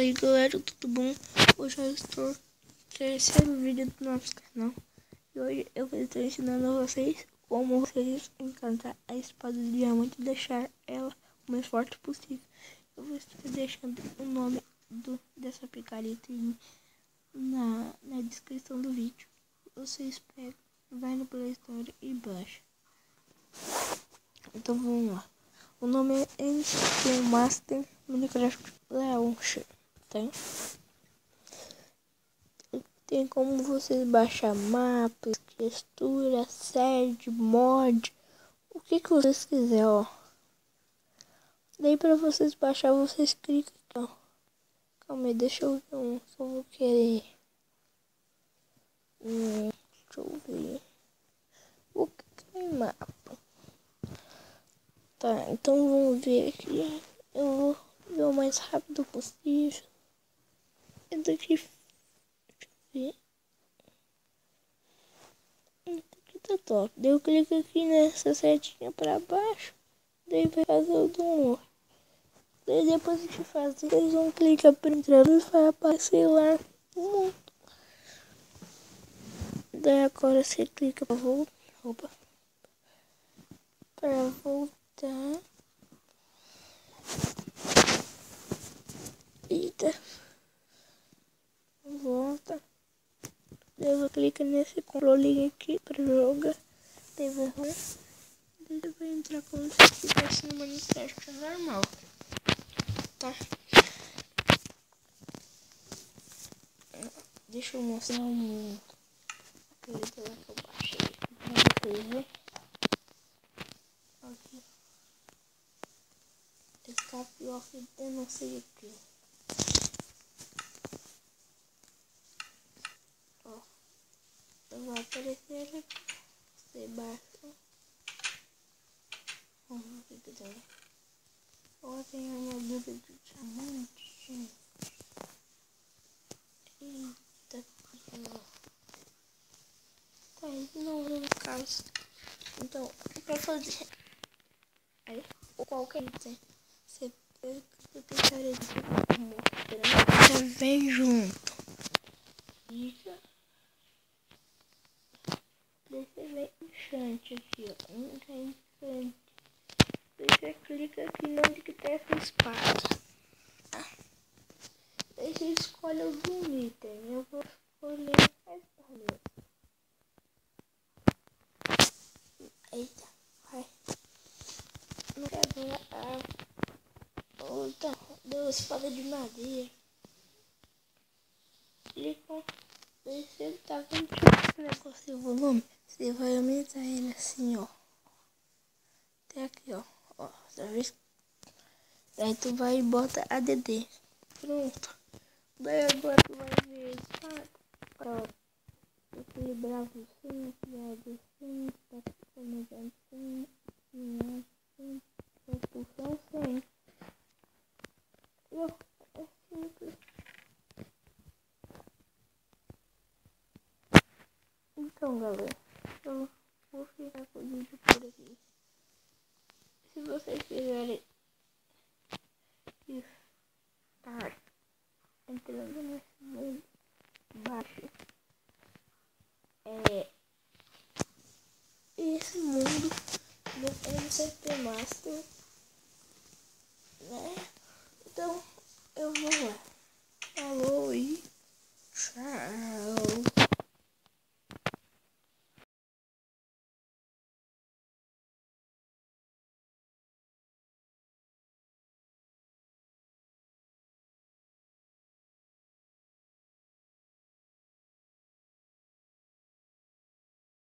aí galera, tudo bom? Hoje eu estou no terceiro vídeo do nosso canal. E hoje eu vou estar ensinando a vocês como vocês encantar a espada de diamante e deixar ela o mais forte possível. Eu vou estar deixando o nome dessa picareta na descrição do vídeo. Vocês pegam, vai no Play Store e baixa. Então vamos lá. O nome é NC Master Minecraft Launcher, tá? Tem como vocês baixar mapas, textura, sede, mod, o que vocês quiserem, ó. Daí para vocês baixar, vocês clicam aqui, ó. Calma aí, deixa eu ver um, só vou querer. Deixa eu ver. Vou clicar em mapa. Tá, então vamos ver aqui. Eu vou ver o mais rápido possível. Esse daqui, deixa eu ver. Esse aqui tá top. Daí eu clico aqui nessa setinha pra baixo. Daí vai fazer o download. Daí depois de fazer, vocês vão clicar para entrar e vai aparecer lá o mundo. Daí agora você clica para voltar. Opa. Para voltar. Eita. Volta. Daí eu clico nesse controle aqui para jogar. Daí vai entrar como se estivesse no Minecraft normal. Tá? Deixa eu mostrar aquele lá que eu baixei pra vocês verem. Aqui. Escape off, eu não sei o que. Ó. Eu vou aparecer aqui. Você baixa. Vamos ver o que tem. Ó, tem armadura de diamante, gente. Eita, ó. Tá, isso não vem no caso. Então, pra fazer aí, qualquer item, você pega o picareta mostrando, já vem junto. Fica. Daí você vem enchante aqui, ó. Enchante. Daí você clica aqui onde que tem essa espada. Tá? Daí você escolhe algum item. Eu vou escolher a espada. Eita, vai. Não quero a outra. Deu espada de madeira. Clica. Daí você tá vendo esse negócio de volume. Você vai aumentar ele assim, ó. Até aqui, ó. Ó, outra vez. Daí tu vai e bota ADD. Pronto. Daí agora tu vai ver a espada. Pra equilibrar você, equilibrar assim, pra começar assim, assim, pra expulsão sem. É simples. Então, galera, eu vou ficar com o vídeo por aqui. Se vocês quiserem estar entrando nesse